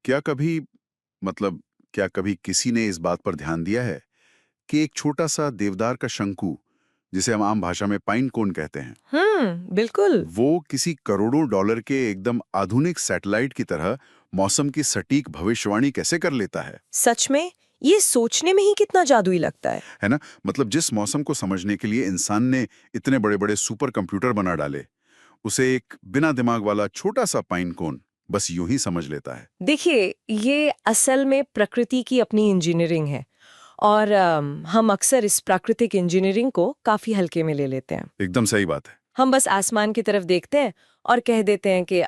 क्या कभी मतलब क्या कभी किसी ने इस बात पर ध्यान दिया है कि एक छोटा सा देवदार का शंकु, जिसे हम आम भाषा में पाइन कोन कहते हैं, बिल्कुल। वो किसी करोड़ों डॉलर के एकदम आधुनिक सैटेलाइट की तरह मौसम की सटीक भविष्यवाणी कैसे कर लेता है? सच में ये सोचने में ही कितना जादुई लगता है। है ना? मतलब जिस मौसम को समझने के लिए इंसान ने इतने बड़े-बड़े सुपर कंप्यूटर बना डाले, उसे एक बिना दिमाग वाला छोटा सा पाइन कोन बस यूं ही समझ लेता है। देखिए, ये असल में प्रकृति की अपनी इंजीनियरिंग है और हम अक्सर इस प्राकृतिक इंजीनियरिंग को काफी हल्के में ले लेते हैं। एकदम सही बात है। हम बस आसमान की तरफ देखते हैं और कह देते हैं कि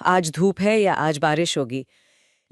आज धूप है या आज बारिश होगी।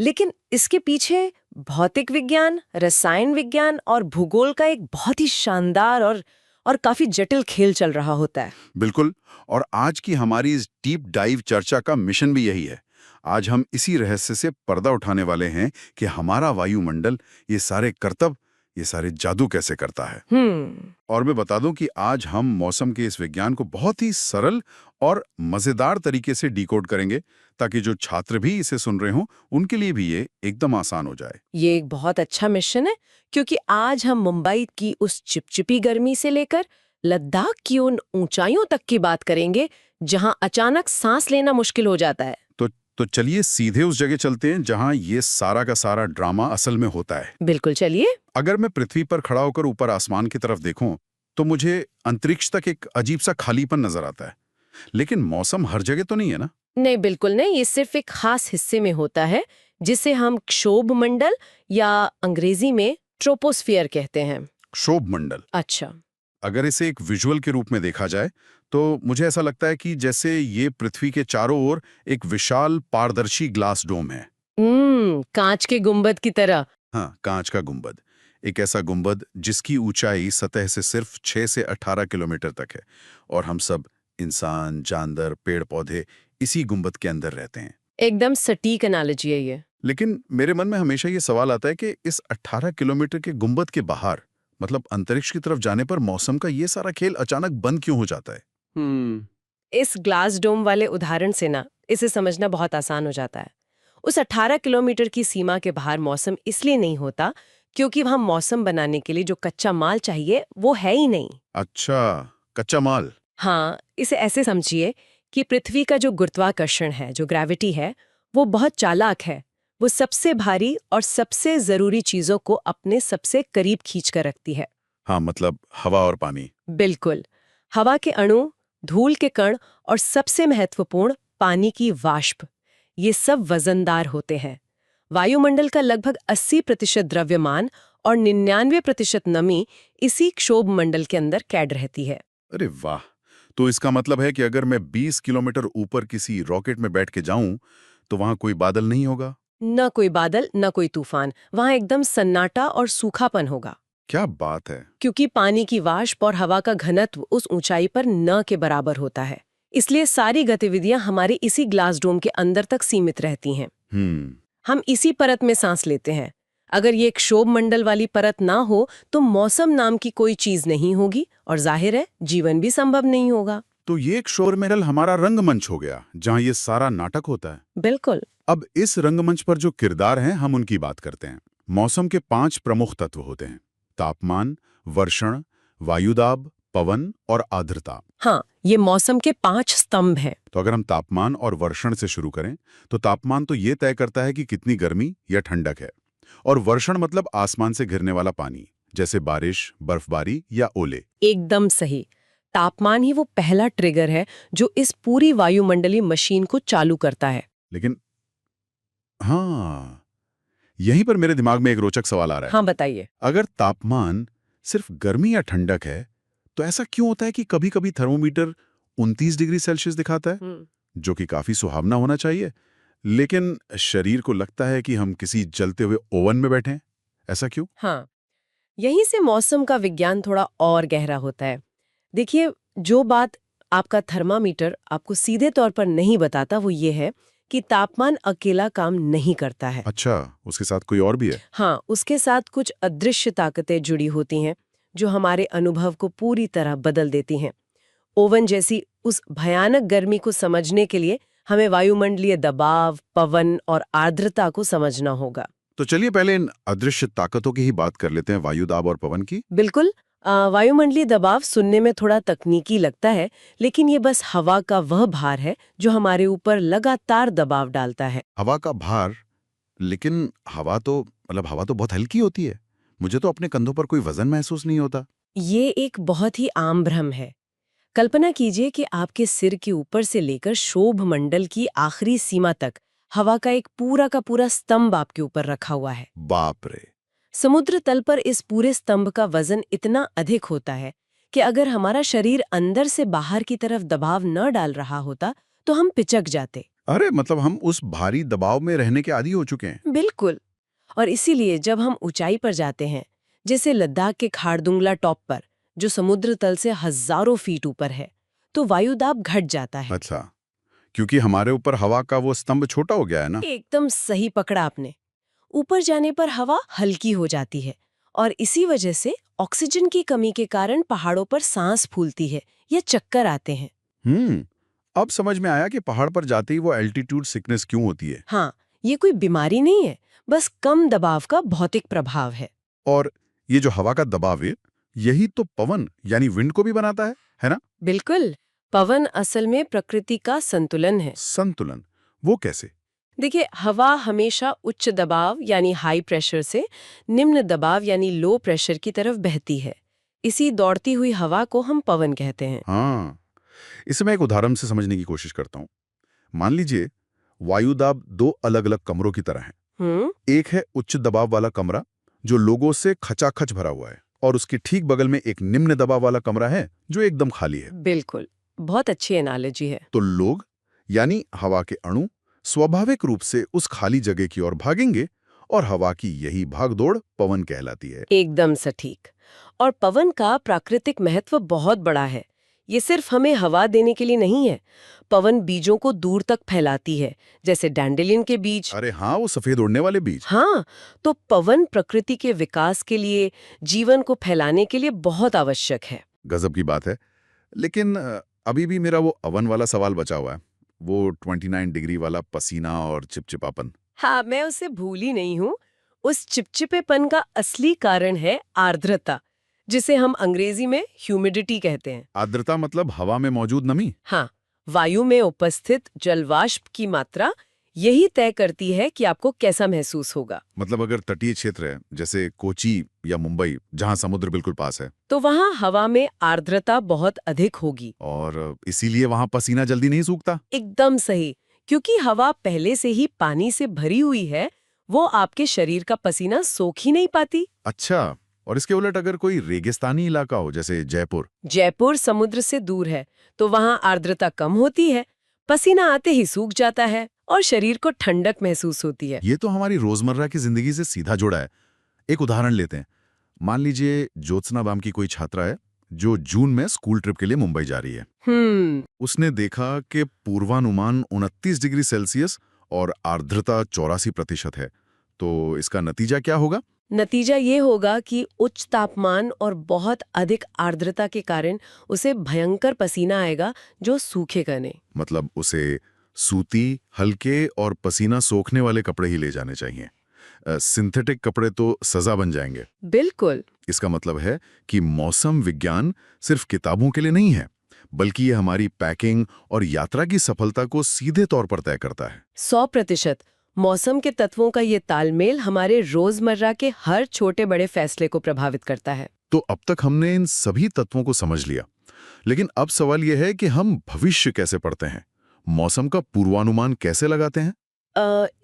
लेकिन इसके पीछे भौतिक विज्ञान, रसायन विज्ञान और भूगोल का एक बहुत ही शानदार और काफी जटिल खेल चल रहा होता है। बिल्कुल। और आज की हमारी इस डीप डाइव चर्चा का मिशन भी यही है। आज हम इसी रहस्य से पर्दा उठाने वाले हैं कि हमारा वायुमंडल ये सारे करतब, ये सारे जादू कैसे करता है। हम्म। और मैं बता दूं कि आज हम मौसम के इस विज्ञान को बहुत ही सरल और मजेदार तरीके से डिकोड करेंगे, ताकि जो छात्र भी इसे सुन रहे हों उनके लिए भी ये एकदम आसान हो जाए। ये एक बहुत अच्छा मिशन है, क्योंकि आज हम मुंबई की उस चिपचिपी गर्मी से लेकर लद्दाख की उन ऊंचाइयों तक की बात करेंगे जहां अचानक सांस लेना मुश्किल हो जाता है। तो तो चलिए सीधे उस जगह चलते हैं जहां ये सारा का सारा ड्रामा असल में होता है। बिल्कुल, चलिए। अगर मैं पृथ्वी पर खड़ा होकर ऊपर आसमान की तरफ देखूं, तो मुझे अंतरिक्ष तक एक अजीब सा खालीपन नजर आता है। लेकिन मौसम हर जगह तो नहीं है ना? नहीं, बिल्कुल नहीं। ये सिर्फ एक खास हिस्से में होता है, जिसे हम क्षोभ मंडल या अंग्रेजी में ट्रोपोस्फियर कहते हैं। क्षोभ मंडल। अच्छा। अगर इसे एक विजुअल के रूप में देखा जाए, तो मुझे ऐसा लगता है कि जैसे ये पृथ्वी के चारों ओर एक विशाल पारदर्शी ग्लास डोम है। कांच के गुंबद की तरह। हाँ, कांच का गुंबद। एक ऐसा गुंबद जिसकी ऊंचाई सतह से सिर्फ 6 से 18 किलोमीटर तक है, और हम सब इंसान, जानवर, पेड़ पौधे इसी गुंबद के अंदर रहते हैं। एकदम सटीक एनालॉजी है ये। लेकिन मेरे मन में हमेशा ये सवाल आता है कि इस 18 किलोमीटर के गुंबद के बाहर, मतलब अंतरिक्ष की तरफ जाने पर मौसम का ये सारा खेल अचानक बंद क्यों हो जाता है? इस ग्लास डोम वाले उदाहरण से ना इसे समझना बहुत आसान हो जाता है। उस 18 किलोमीटर की सीमा के बाहर मौसम इसलिए नहीं होता क्योंकि वहां मौसम बनाने के लिए जो कच्चा माल चाहिए वो है ही नहीं। अच्छा, कच्चा माल। हाँ, इसे ऐसे समझिए कि पृथ्वी का जो गुरुत्वाकर्षण है, जो ग्रेविटी है, वो बहुत चालाक है। वो सबसे भारी और सबसे जरूरी चीजों को अपने सबसे करीब खींच कर रखती है। हाँ, मतलब हवा और पानी। बिल्कुल। हवा के अणु, धूल के कण और सबसे महत्वपूर्ण पानी की वाष्प, ये सब वजनदार होते हैं। वायुमंडल का लगभग 80% द्रव्यमान और 99% नमी इसी क्षोभ मंडल के अंदर कैद रहती है। अरे वाह! तो इसका मतलब है कि अगर मैं 20 किलोमीटर ऊपर किसी रॉकेट में बैठ के जाऊं, तो वहां कोई बादल नहीं होगा? न कोई बादल, न कोई तूफान, वहां एकदम सन्नाटा और सूखापन होगा। क्या बात है! क्योंकि पानी की वाष्प और हवा का घनत्व उस ऊंचाई पर न के बराबर होता है। इसलिए सारी गतिविधियां हमारे इसी ग्लास डोम के अंदर तक सीमित रहती हैं। हम्म। हम इसी परत में सांस लेते हैं। अगर ये क्षोभ मंडल वाली परत ना हो तो मौसम नाम की कोई चीज नहीं होगी और जाहिर है जीवन भी संभव नहीं होगा। तो ये एक शोर महल हमारा रंगमंच हो गया, जहां ये सारा नाटक होता है। बिल्कुल। अब इस रंगमंच पर जो किरदार हैं, हम उनकी बात करते हैं। मौसम के 5 प्रमुख तत्व होते हैं: तापमान, वर्षण, वायुदाब, पवन और आर्द्रता। हाँ, ये मौसम के 5 स्तंभ हैं। तो अगर हम तापमान और वर्षण से शुरू करें, तो तापमान तो ये तय करता है कि कितनी गर्मी या ठंडक है। और वर्षण मतलब आसमान से गिरने वाला पानी, जैसे बारिश, बर्फबारी या ओले। एकदम सही। तापमान ही वो पहला ट्रिगर है जो इस पूरी वायुमंडलीय मशीन को चालू करता है। लेकिन हाँ, यहीं पर मेरे दिमाग में एक रोचक सवाल आ रहा है। हाँ, बताइए। अगर तापमान सिर्फ गर्मी या ठंडक है, तो ऐसा क्यों होता है कि कभी-कभी थर्मोमीटर 29 डिग्री सेल्सियस दिखाता है, जो कि काफी सुहावना होना चाहिए, लेकिन शरीर को लगता है कि हम किसी जलते हुए ओवन में बैठे हैं? ऐसा क्यों? हाँ, यहीं से मौसम का विज्ञान थोड़ा और गहरा होता है। देखिए, जो बात आपका थर्मामीटर आपको सीधे तौर पर नहीं बताता वो ये है कि तापमान अकेला काम नहीं करता है। अच्छा, उसके साथ कोई और भी है? हाँ, उसके साथ कुछ अदृश्य ताकतें जुड़ी होती हैं जो हमारे अनुभव को पूरी तरह बदल देती हैं। ओवन जैसी उस भयानक गर्मी को समझने के लिए हमें वायुमंडलीय दबाव, पवन और आर्द्रता को समझना होगा। तो चलिए पहले इन अदृश्य ताकतों की ही बात कर लेते हैं, वायु दाब और पवन की। बिल्कुल। वायुमंडलीय दबाव सुनने में थोड़ा तकनीकी लगता है, लेकिन ये बस हवा का वह भार है जो हमारे ऊपर लगातार दबाव डालता है। हवा का भार? लेकिन हवा तो बहुत हल्की होती है। मुझे तो अपने कंधों पर कोई वजन महसूस नहीं होता। ये एक बहुत ही आम भ्रम है। कल्पना कीजिए कि आपके सिर के ऊपर से लेकर शोभ मंडल की आखिरी सीमा तक हवा का एक पूरा का पूरा स्तंभ आपके ऊपर रखा हुआ है। बाप रे! समुद्र तल पर इस पूरे स्तंभ का वजन इतना अधिक होता है कि अगर हमारा शरीर अंदर से बाहर की तरफ दबाव न डाल रहा होता तो हम पिचक जाते। अरे मतलब हम उस भारी दबाव में रहने के आदी हो चुके हैं। बिल्कुल। और इसीलिए जब हम ऊंचाई पर जाते हैं, जैसे लद्दाख के खारदुंगला टॉप पर, जो समुद्र तल से हजारों फीट ऊपर है, तो वायुदाब घट जाता है। अच्छा, क्योंकि हमारे ऊपर हवा का वो स्तंभ छोटा हो गया है ना। एकदम सही पकड़ा आपने। ऊपर जाने पर हवा हल्की हो जाती है और इसी वजह से ऑक्सीजन की कमी के कारण पहाड़ों पर सांस फूलती है या चक्कर आते हैं। अब समझ में आया कि पहाड़ पर जाते ही वो एल्टीट्यूड सिकनेस क्यों होती है। हाँ, ये कोई बीमारी नहीं है, बस कम दबाव का भौतिक प्रभाव है। और ये जो हवा का दबाव है, यही तो पवन यानी विंड को भी बनाता है ना? बिल्कुल। पवन असल में प्रकृति का संतुलन है। संतुलन? वो कैसे? देखिए, हवा हमेशा उच्च दबाव यानी हाई प्रेशर से निम्न दबाव यानी लो प्रेशर की तरफ बहती है। इसी दौड़ती हुई हवा को हम पवन कहते हैं। हाँ, इसे मैं एक उदाहरण से समझने की कोशिश करता हूँ। मान लीजिए वायुदाब दो अलग अलग कमरों की तरह है। एक है उच्च दबाव वाला कमरा जो लोगों से खचाखच भरा हुआ है, और उसके ठीक बगल में एक निम्न दबाव वाला कमरा है जो एकदम खाली है। बिल्कुल, बहुत अच्छी एनालॉजी है। तो लोग यानी हवा के अणु स्वाभाविक रूप से उस खाली जगह की ओर भागेंगे, और हवा की यही भागदौड़ पवन कहलाती है। एकदम सटीक। और पवन का प्राकृतिक महत्व बहुत बड़ा है। ये सिर्फ हमें हवा देने के लिए नहीं है। पवन बीजों को दूर तक फैलाती है, जैसे डैंडेलियन के बीज। अरे हाँ, वो सफेद उड़ने वाले बीज। हाँ, तो पवन प्रकृति के विकास के लिए, जीवन को फैलाने के लिए बहुत आवश्यक है। गजब की बात है। लेकिन अभी भी मेरा वो अवन वाला सवाल बचा हुआ है, वो 29 डिग्री वाला पसीना और चिपचिपापन। हाँ, मैं उसे भूली नहीं हूँ। उस चिपचिपेपन का असली कारण है आर्द्रता, जिसे हम अंग्रेजी में ह्यूमिडिटी कहते हैं। आर्द्रता मतलब हवा में मौजूद नमी? हाँ, वायु में उपस्थित जलवाष्प की मात्रा यही तय करती है कि आपको कैसा महसूस होगा। मतलब अगर तटीय क्षेत्र है जैसे कोची या मुंबई, जहां समुद्र बिल्कुल पास है, तो वहाँ हवा में आर्द्रता बहुत अधिक होगी। और इसीलिए वहां पसीना जल्दी नहीं सूखता। एकदम सही, क्योंकि हवा पहले से ही पानी से भरी हुई है, वो आपके शरीर का पसीना सोख ही नहीं पाती। अच्छा, और इसके उलट अगर कोई रेगिस्तानी इलाका हो जैसे जयपुर। जयपुर समुद्र से दूर है, तो वहाँ आर्द्रता कम होती है, पसीना आते ही सूख जाता है और शरीर को ठंडक महसूस होती है। ये तो हमारी रोजमर्रा की जिंदगी से सीधा जुड़ा है। एक उदाहरण लेते हैं। मान लीजिए ज्योत्सना नाम की कोई छात्रा है जो जून में स्कूल ट्रिप के लिए मुंबई जा रही है। उसने देखा कि पूर्वानुमान 29 डिग्री सेल्सियस और आर्द्रता 84% है। तो इसका नतीजा क्या होगा? नतीजा ये होगा कि उच्च तापमान और बहुत अधिक आर्द्रता के कारण उसे भयंकर पसीना आएगा जो सूखेगा नहीं। मतलब उसे सूती, हल्के और पसीना सोखने वाले कपड़े ही ले जाने चाहिए। सिंथेटिक कपड़े तो सजा बन जाएंगे। बिल्कुल। इसका मतलब है कि मौसम विज्ञान सिर्फ किताबों के लिए नहीं है, बल्कि ये हमारी पैकिंग और यात्रा की सफलता को सीधे तौर पर तय करता है। 100%। मौसम के तत्वों का ये तालमेल हमारे रोजमर्रा के हर छोटे बड़े फैसले को प्रभावित करता है। तो अब तक हमने इन सभी तत्वों को समझ लिया, लेकिन अब सवाल यह है कि हम भविष्य कैसे पढ़ते हैं, मौसम का पूर्वानुमान कैसे लगाते हैं?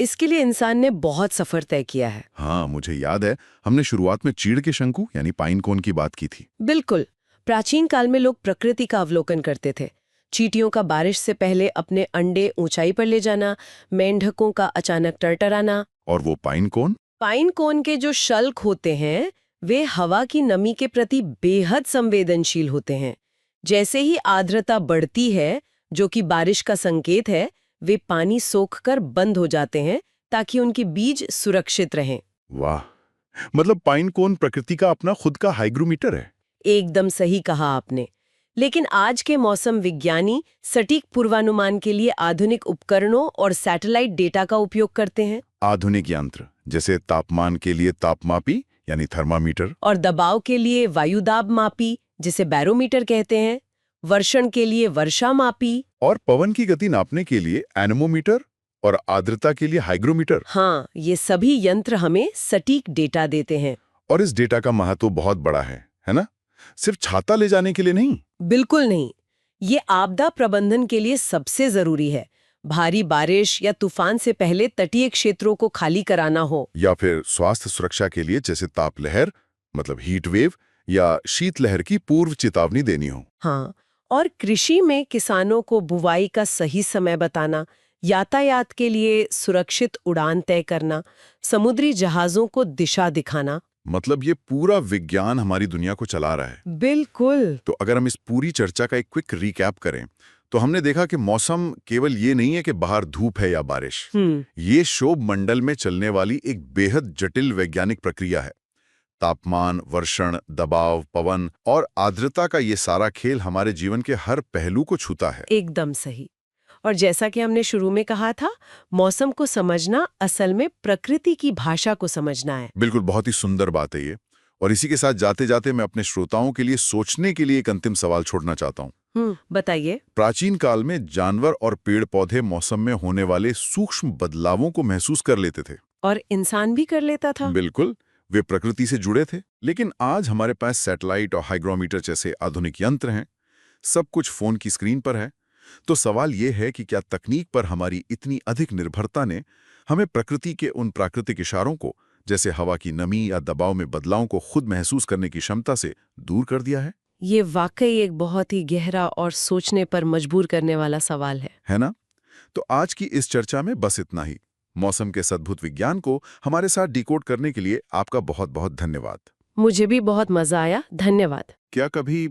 इसके लिए इंसान ने बहुत सफर तय किया है। हाँ, मुझे याद है हमने शुरुआत में चीड़ के शंकु यानी पाइन कोन की बात की थी। बिल्कुल। प्राचीन काल में लोग प्रकृति का अवलोकन करते थे। चींटियों का बारिश से पहले अपने अंडे ऊंचाई पर ले जाना, मेंढकों का अचानक टरटराना। और वो पाइन कोन? पाइन कोन के जो शल्क होते हैं, वे हवा की नमी के प्रति बेहद संवेदनशील होते हैं। जैसे ही आर्द्रता बढ़ती है, जो कि बारिश का संकेत है, वे पानी सोखकर बंद हो जाते हैं ताकि उनके बीज सुरक्षित रहें। वाह, मतलब पाइन कोन प्रकृति का अपना खुद का हाइग्रोमीटर है। एकदम सही कहा आपने। लेकिन आज के मौसम विज्ञानी सटीक पूर्वानुमान के लिए आधुनिक उपकरणों और सैटेलाइट डेटा का उपयोग करते हैं। आधुनिक यंत्र जैसे तापमान के लिए तापमापी यानी थर्मामीटर, और दबाव के लिए वायुदाब मापी जिसे बैरोमीटर कहते हैं, वर्षण के लिए वर्षा मापी, और पवन की गति नापने के लिए एनेमोमीटर और आर्द्रता के लिए हाइग्रोमीटर। हाँ, ये सभी यंत्र हमें सटीक डेटा देते हैं। और इस डेटा का महत्व बहुत बड़ा है ना? सिर्फ छाता ले जाने के लिए नहीं। बिल्कुल नहीं, ये आपदा प्रबंधन के लिए सबसे जरूरी है। भारी बारिश या तूफान से पहले तटीय क्षेत्रों को खाली कराना हो, या फिर स्वास्थ्य सुरक्षा के लिए जैसे ताप लहर मतलब हीट वेव या शीतलहर की पूर्व चेतावनी देनी हो। हाँ, और कृषि में किसानों को बुवाई का सही समय बताना, यातायात के लिए सुरक्षित उड़ान तय करना, समुद्री जहाजों को दिशा दिखाना। मतलब ये पूरा विज्ञान हमारी दुनिया को चला रहा है। बिल्कुल। तो अगर हम इस पूरी चर्चा का एक क्विक रिकैप करें तो हमने देखा कि मौसम केवल ये नहीं है कि बाहर धूप है या बारिश। ये शोभ मंडल में चलने वाली एक बेहद जटिल वैज्ञानिक प्रक्रिया है। तापमान, वर्षण, दबाव, पवन और आर्द्रता का ये सारा खेल हमारे जीवन के हर पहलू को छूता है। एकदम सही। और जैसा कि हमने शुरू में कहा था, मौसम को समझना असल में प्रकृति की भाषा को समझना है। बिल्कुल, बहुत ही सुंदर बात है ये। और इसी के साथ जाते जाते मैं अपने श्रोताओं के लिए सोचने के लिए एक अंतिम सवाल छोड़ना चाहता हूँ। बताइए। प्राचीन काल में जानवर और पेड़ पौधे मौसम में होने वाले सूक्ष्म बदलावों को महसूस कर लेते थे। और इंसान भी कर लेता था। बिल्कुल, वे प्रकृति से जुड़े थे। लेकिन आज हमारे पास सैटेलाइट और हाइग्रोमीटर जैसे आधुनिक यंत्र हैं। सब कुछ फोन की स्क्रीन पर है। तो सवाल यह है कि क्या तकनीक पर हमारी इतनी अधिक निर्भरता ने हमें प्रकृति के उन प्राकृतिक इशारों को, जैसे हवा की नमी या दबाव में बदलाव को खुद महसूस करने की क्षमता से दूर कर दिया है? ये वाकई एक बहुत ही गहरा और सोचने पर मजबूर करने वाला सवाल है ना? तो आज की इस चर्चा में बस इतना ही। मौसम के अद्भुत विज्ञान को हमारे साथ डिकोड करने के लिए आपका बहुत बहुत धन्यवाद। मुझे भी बहुत मजा आया, धन्यवाद। क्या कभी